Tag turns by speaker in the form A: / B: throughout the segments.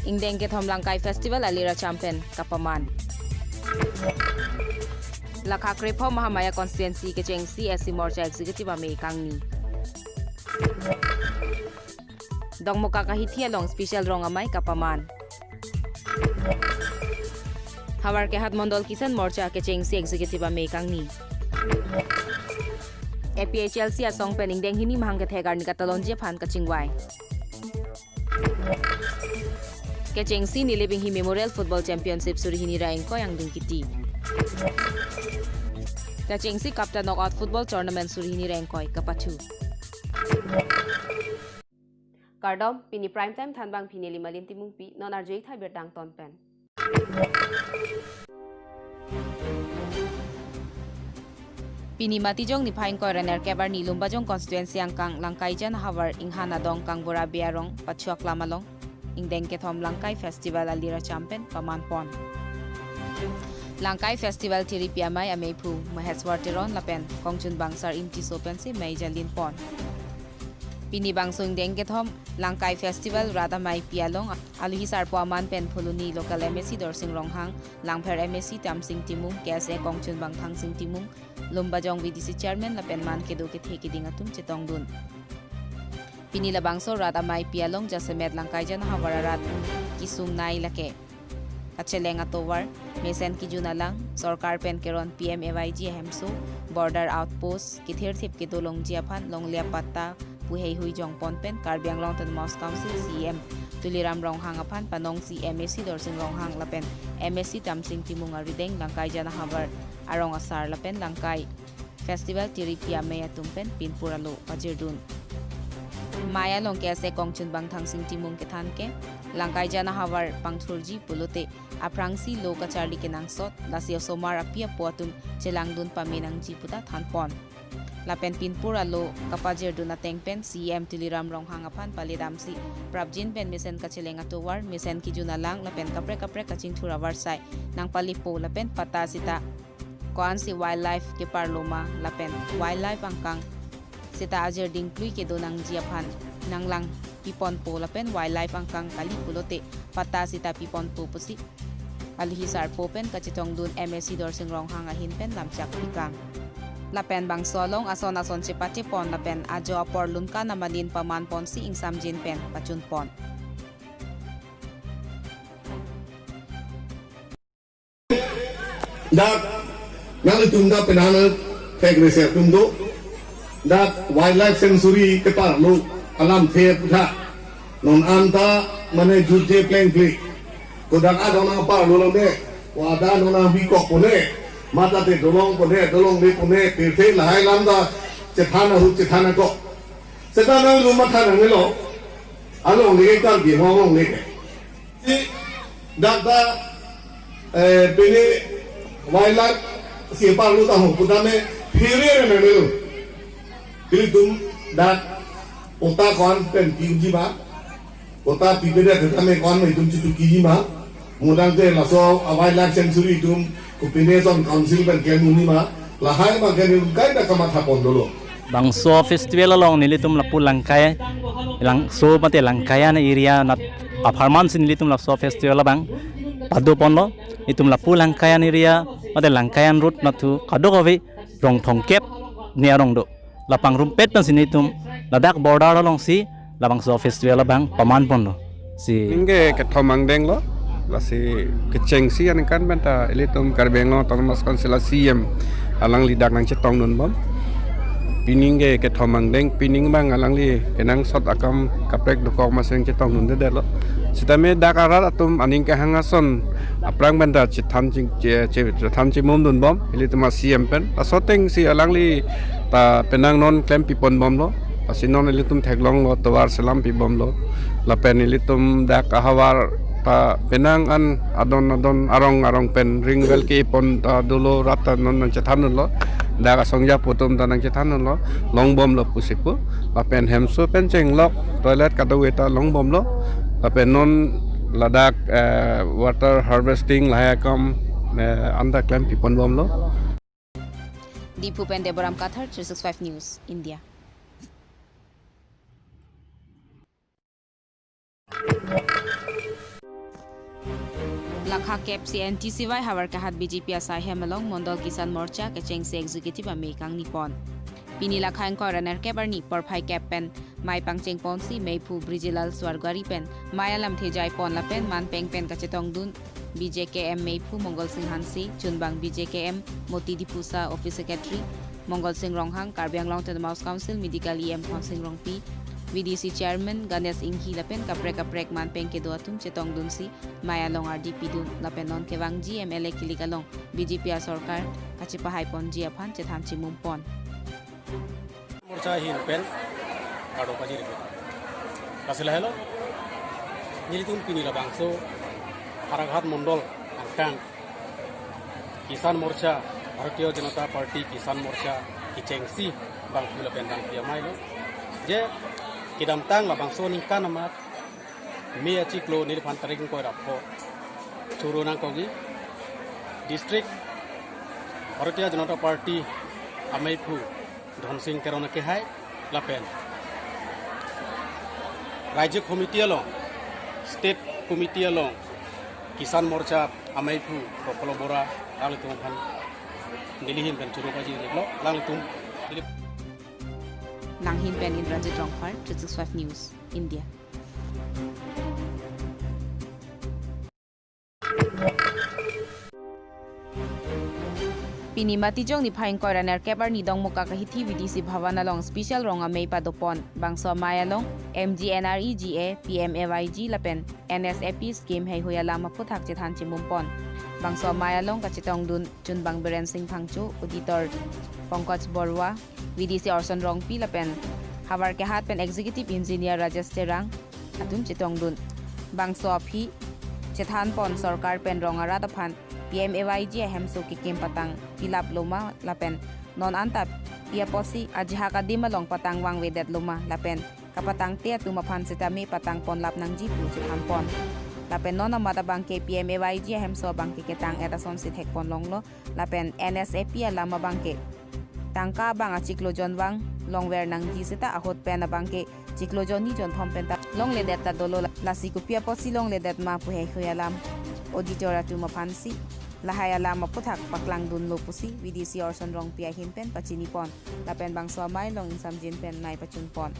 A: Ingdeng ke thom langkai festival alir acham ka paman lakha krepho mahamaya constituency ke cheng CSC morcha executive amai kangni Dongmukak ahithi along special rong amai ka paman hawar ke hat mondol kisan morcha ke cheng C executive amai kangni APHLC asong pen Ingdeng hini mahang kethek arni katalonji aphan kachingwai kachesik ni living hi memorial football championship suri hini raeng ko yang dingkiti kachesik kapta knockout football tournament suri hini raeng ko kapathu kardom pini prime time thanbang phineli malin timung pi non arjei thai berdang ton pen Pini matijong ni phaing ko raner kebar ni lumbajong constituency angkang langkai jan hawar inghana dong kang bora biarong pachuak lamalong Ingdeng ke thom langkai festival alira champion paman pon langkai festival tiri piamai amai phu maheswar tiron lapen kongchun bangsar imti sopen se mai jalin pon Pini bangso Ingdeng ke thom langkai festival rada mai pialong aluhi sar paman pen phuluni local MSC dorsing ronghang langpher MSC tamsing timung kese kongchun bang thangsing timung lumbajong VDC chairman lapen man ke do ke theki dingatum chitong dun Pini labangso rada mai pialong jasemet langkai jan hawararat kisum nai lake kacheleng atowar mesen ki junalang sarkar pen keron PMAYG hemso border outpost kithir thip ke dolong jiaphan longlia patta puhei hui jong pon pen karbiang long tan mouse council CM tuliram ronghang aphan panong CMSC dorsing ronghang lapen MSC tamsing timung arideng langkai jan hawar arong asar lapen langkai festival tiri piame atumpen pinpuralo pajirdun Maya long kese kongchun bang thangsing timung ke than ke langkai jana hawar pangthurji pulote aprangsi lo kacharli ke nangsot lasio somar apia puatum chelangdun paminang jiputa thanpon lapen pinpura lo kapajir duna tengpen CM tuliram ronghang aphan palidamsi prabjin pen mesen kachelenga towar mesen ki juna lang lapen kapre kaching thura warsai nang palipo lapen pata sita koan si wildlife ke parloma lapen wildlife angkang sita ajer dingplui ke donang jiaphan nanglang pipon po lapen wildlife angkang kali pulote pata sita pipon po pusi alhisar popen kachitong dun MSC dorsing ronghang ahin pen lamchak pikang lapen bang solong ason sipati pon lapen ajo apor lunka namalin paman pon si ingsam jin pen pachun pon
B: dak nang tunda penana tek reserve tundo dak wildlife sanctuary ke parlo alam the putha non anta mane juje pleng pleng kodang adona parlo lo de wada nona bikok pone mata te dolong le pone tirthe lahai lamda chethana ko setana lu matha nang lo along le ka bi ngong le si dakta pene wildlife si parlo ta ho putame phire ne lo Kilitum dak ota kon pen kinji ma ota pibeda kame kon mai tum chitu kiji ma mudang te laso wildlife sanctuary tum Combination Council ban kenuni ma lahai ma kenun kai da kama thapon dolo
C: bangso festival along nilitum lapu langkai lang so mate langkaya na area na apharman sin nilitum la so festival bang padopon lo itum lapu langkaya area mate langkayan road na tu kadokawi rong thongkep ni arong do lapang rumpet pan sinitum ladak border along si labang so festival bang paman pon lo si
D: inge ke thomangdeng lo lasi kecheng si an kan benta elitum karbeng lo tomas konsela CM alang lidak nang chetong nun bom pininge ke thomangdeng pining bang alang li kenang sot akam kaprek dokok maseng chetong nun de lo sitame dakarat atum aning ke hangason aprang benta chitham chimum nun bom elitum CM pen asoteng si alang li ta penang non klem pipon bom lo asinon elitum theglong lo tawar salam pi bom lo lapen elitum dak ahawar ta penang an adon arong pen ringwel ki pon ta dolo rata non nang chethan lo daga songja putum ta nang chethan lo longbom lo pusipu lapen hemsu pen cheng lok toilet kadaweta longbom lo lapen non ladak water harvesting lahakam anda klem pipon bom lo
A: Deepu pen Deborah Kathar 365 News India lakha kep CNTCY havar kahat BJP asai hemalong mondol kisan morcha kachengsi executive ame kang nipon pini lakha engko raner kebarni porphai kepen mai pangcheng ponsi meipu brijilal swargari pen mayalam thejai pon lapen man pengpen kachetong dun BJKM meipu mongol singh hansi chunbang BJKM moti dipusa office secretary mongol singh ronghang karbyang long to the mouse council medical em singh rongpi VDC chairman Ganesh Inghi lapen kaprek man pengke do atum chetong dunsi maya long RDP dun lapen non kewangji MLA kilikalong BJP sarkar achipa haipon ji aphan chethan chimumpon
E: morcha hin pen kado pajir kasila hello nilitun pini la bangso haraghat mondol angkang kisan morcha Bharatiya Janata Party kisan morcha kichengsi bangku la pen bang piamai lo je kidam tang la bangso ningkan amat mi achiklo nilphan taring ko rapho churu nang kogi district Bharatiya Janata Party amai phu ধন সিং কেরনা কে হাই লাপেন রাজ্য কমিটি Along state committee Along কিষান মোর্চা আমাইফু প্রফল বরা লালিতুম ফান দিলিহিন বেন চুরু বাজি দেখলো লালিতুম
A: Langhin Ben in Ranjit Rongphar 365 News India Pinimati jong ni phaing koiraner kebar ni Dongmukak ahithi VDC bhavan along special rong amai padopon bangso mayalong MGNREGA PMAYG lapen NSAP scheme hei hoya lama phuthak chethan chimumpon bangso mayalong kachitong dun chunbang Biren Singh Phangchu auditor Pankaj Borwa VDC Orson Rongpi lapen havar ke hat pen executive engineer Rajesh Terang atum chitong dun bangso phi chethan pon sarkar pen rongara aphan PMAYG hemso kikim patang tilap loma lapen non antap ia posi ajha kadima long patang wang wedet loma lapen kapatang tia tumaphan sitami patang pon lap nang jipu chhan pon lapen non amata bangke PMAYG hemso bangke ketang etason sit hek pon longlo lapen NSAP lama bangke tangka bang achiklo jonwang longwer nang ji sita ahot pen bangke chiklo joni jon thom pen ta long ledet ta dolo lasiku pia posi long ledet ma pu he khoyalam auditora tumaphan si lahaya lama puthak paklang dun lo pusi VDC Orson Rong pia himpen pachini pon lapen bangso mai long insam jin pen nai pachun pon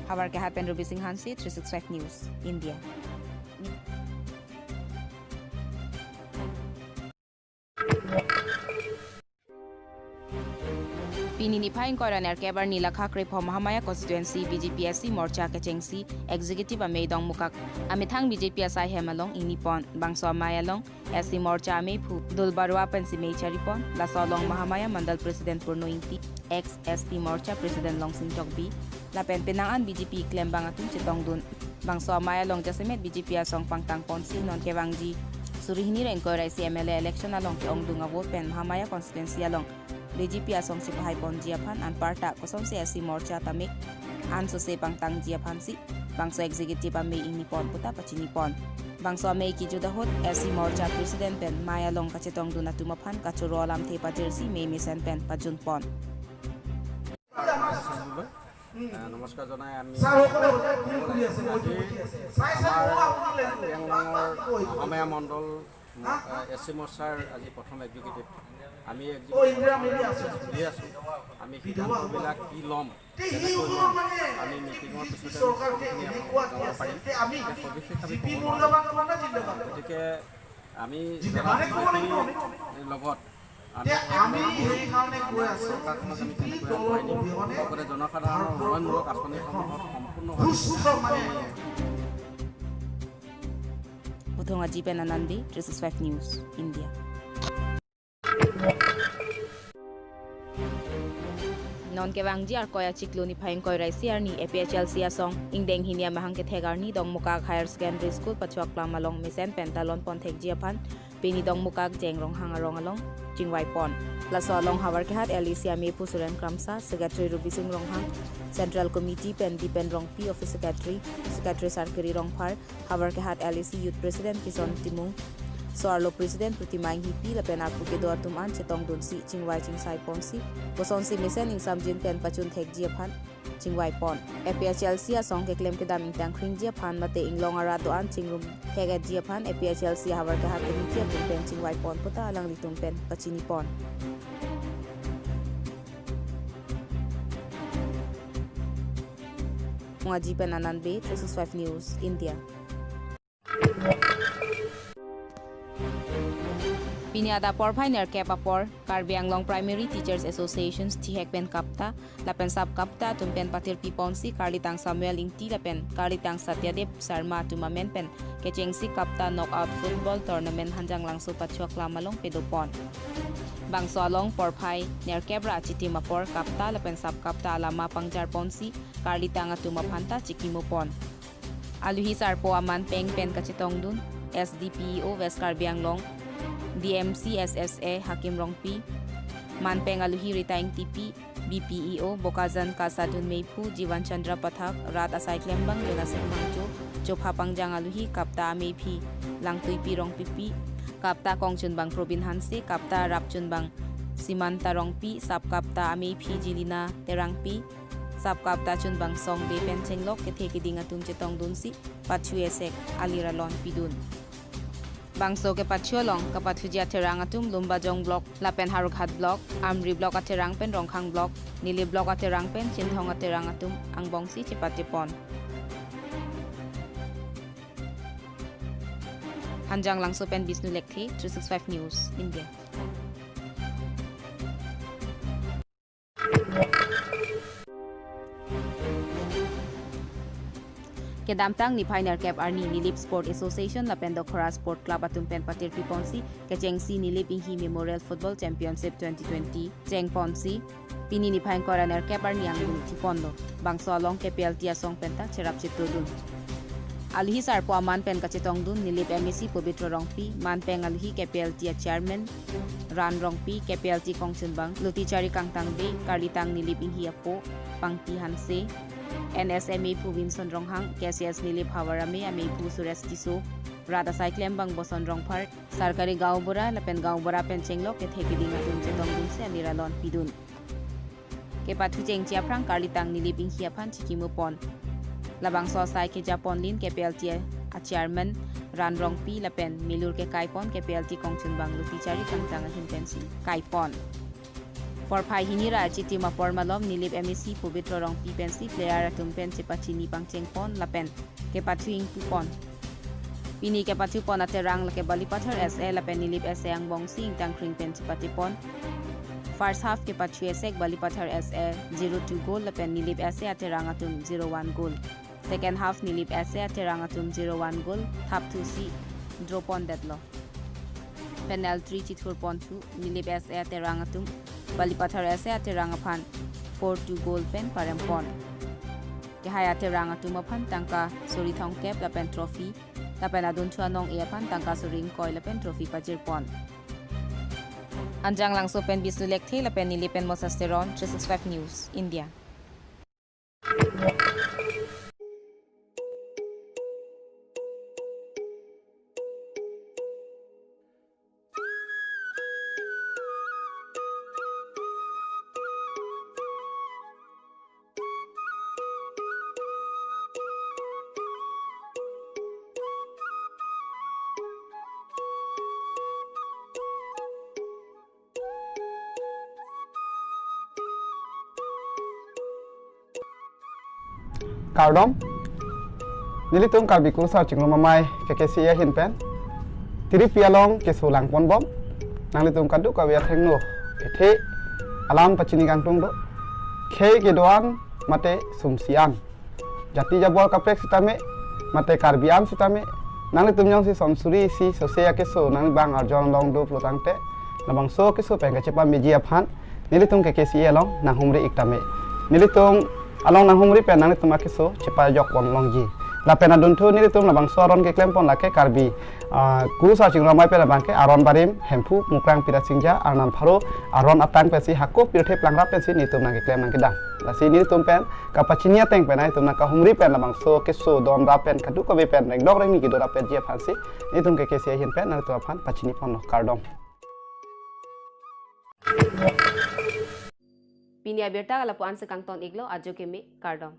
A: habar ke happen Ruby Singh Hansi 365 News India Pini ni phaing koiraner kebar ni lakha krepo mahamaya constituency BJPSC morcha kachengsi executive amei Dongmukak amithang BJP asai hemalong inipon bangso mayalong SC morcha amei phu dulbarwa pensi mei charipon lasolong mahamaya mandal president purno inti ex ST morcha president longsing tokbi lapen penangan BJP claim bangatum chitong dun bangso mayalong jasemet BJP asong pangtang ponsi non kewangji surihini reng korai MLA election along ke ongdunga vote pen mahamaya constituency along BJP asong si pahay pon jiaphan an parta kosong si SC morcha tamik an so se pangtang jiaphan si bangso executive amei inipon puta pachini pon bangso amei ki judahot SC morcha president pen maya long kachetong duna tumaphan kachuro alam the pajersi mei mesen pen pajun pon
E: নমস্কাৰ জনাই আমি আমাৰ মণ্ডল SC মোৰ্চাৰ আজি প্ৰথম এক্সিকিউটিভ আমি চলি আছোঁ আমি সিদ্ধান্তবিলাক কি ল'ম আমি মিটিঙৰ পিছতে গতিকে আমি লগত জনসাধাৰণৰ উন্নয়নমূলক আঁচনিসমূহত
A: Puthonga Jipen Anandi 365 News India non kewangji ar koya chiklo ni phaing koi raisi arni APHLC asong Ingdeng hinia mahang kethek arni Dongmukak Higher Secondary School pachuak plamalong mesen pentalon pon thekji aphan peni Dongmukak jengrong hangarong along jingwai pon laso along havar ke hat LEC ame pusuren kramsa secretary Ruby Singh Ronghang Central Committee pen dipen rongpi office secretary sarkari rongphar havar ke hat LEC youth president Kison Timung Soarlo President Prutimaing Hipi lapen arpu ke doa tuman chetong dunsi chingwai chingsai ponsi kosonsi mesen insam jin pen pachun thekji aphan chingwai pon APHLC asong ke claim ke dam intang khring ji aphan mate inglong ara do an chingrum thege ji aphan APHLC havar ke hat ni ji pen chingwai pon puta alang litung pen pachini pon Ngaji Penanan B 365 News India Piniada porphai ner kepapor Karbi Anglong Primary Teachers Associations Tihek pen kapta lapen sab kapta tumpen patir piponsi Karlitang Samuel Ingti lapen Karlitang Satyadep Sarma tumamen pen kechengsi kapta knockout football tournament hanjang langso pachuak lamalong pedopon Bangso along porphai ner kebra chitimapor kapta lapen sab kapta alama pangjar ponsi Karlitang atumapanta chikimopon Aluhi sarpo aman peng pen kachitong dun SDPEO West Karbi Anglong DMC SSA Hakim Rongpi Manpeng Aluhi Ritaing TP BPEO Bokazan Kasadun Meipu Jiwan Chandra Pathak Rat Asai Klembang Renaseng Mangjo Jopha Pangjang Aluhi Kapta Meipi Langtui Pirong Pipi Kapta Kongchun Bang Probin Hanse Kapta Rapchun Bang Simanta Rongpi Sap Kapta Meipi Jilina Terangpi Sap Kapta Chun Bang Song Be Penchenglok Kethek Dingatung Chetong Dunsi Pachuesek Aliralon Pidun Bangso ke Pacholong kapathuja terang atum Lumbajong block Lapen Harukhat block Amri block aterang pen Rongkhang block Nili block aterang pen Chinthong aterang atum Angbongsi Chipatipon Hanjang langso pen Bisnu Lekthi 365 News India Kedamtang ni Pioneer Cap Arni Nilip Sport Association la Pendokhora Sport Club atum pen patir piponsi kechengsi Nilip Inghi Memorial Football Championship 2020 Cheng Ponsi Pini ni Pioneer Coroner Cap Arni ang tipondo Bangso along KPLT asong penta cherap chitudun Alhi sarpo aman pen kachitong dun Nilip MEC Pubitro Rongpi Manpeng alhi KPLT Chairman Ran Rongpi KPLT Kongchun Bang Luti Chari Kangtang Be Karlitang Nilip Inghi Apo Pangti Hanse NSMA Pu Winson Ronghang, KCS Nilip Hawarame, Ame Pu Suresh Tiso, Rada Cyclem Bang Boson Rong Park, Sarkari Gaubura, Lapen Gaubura Penchenglok, Kethek Dingatung Chetong Dunse, Aliralon Pidun. Kepatu Cheng Chiaprang, Karlitang Nilip Inghi Aphan Chikimupon. Labang Sosai ke Japon Lin, KPLT a Chairman, Ran Rong Pi, Lapen, Milur ke Kaipon, KPLT Kongchun Bang Luti Chari Kangtang Hintensi, Kaipon. Porphai hinira chitima formalom Nilip MEC Pubitro Rong Pipensi player tumpen chipachini pangcheng pon lapen ke pathuing pupon Pini ke pathu pon aterang lake balipathar SA lapen Nilip SA ang bongsi ingtang kring pen chipatipon First half ke pathu esek balipathar SA 0-2 goal lapen Nilip SA aterang atum 0-1 goal Second half Nilip SA aterang atum 0-1 goal thap 2C draw pon deadlock Penalty chithur pon 2 Nilip SA aterang atum Balipathar SA aterang aphan 4-2 goal pen parempon Kehaya aterang atum aphan tangka sori thong cap lapen trophy lapen adun chuanong aphan tangka soring koi lapen trophy pajirpon Anjang langso pen Bisnu Lekthi lapen Nilipen Mosasteron 365 News India
F: Kardom Nilitung karbi kursa cinglo amai kekesi ya hinpen Tiri pialong kesulang pon bom Nalitung kadu kawia thengno Ethe alam pachini gangtung do Khe gedoan mate sumsiang Jati jabol kapek sitame mate karbiam sitame Nalitung nyong si somsuri si sosea keso nang bang arjon long do plotangte Nabang so keso pengka cepa meji aphan Nilitung kekesi ya long nang humri iktame Nilitung along nang humri pen nang tumake so cepa jok wong longji la pena duntu ni tum la bang soron ke klempon la ke karbi guru sa ching ramai pela bangke aron barim hempu mukrang pira singja arnam pharo aron atang pesi hakko pirthe plangra pesi ni tum nang ke klem nang ke dang la si ni tum pen kapachinia teng pen ai tum na ka humri pen la bang so ke so dom ra pen kadu ko be pen reng dok reng ni gidora pen je phansi ni tum ke se hin pen na tu aphan pachini pon no kardom
A: Pini abirta kalapuan sekang ton iglo ajo kemi kardom.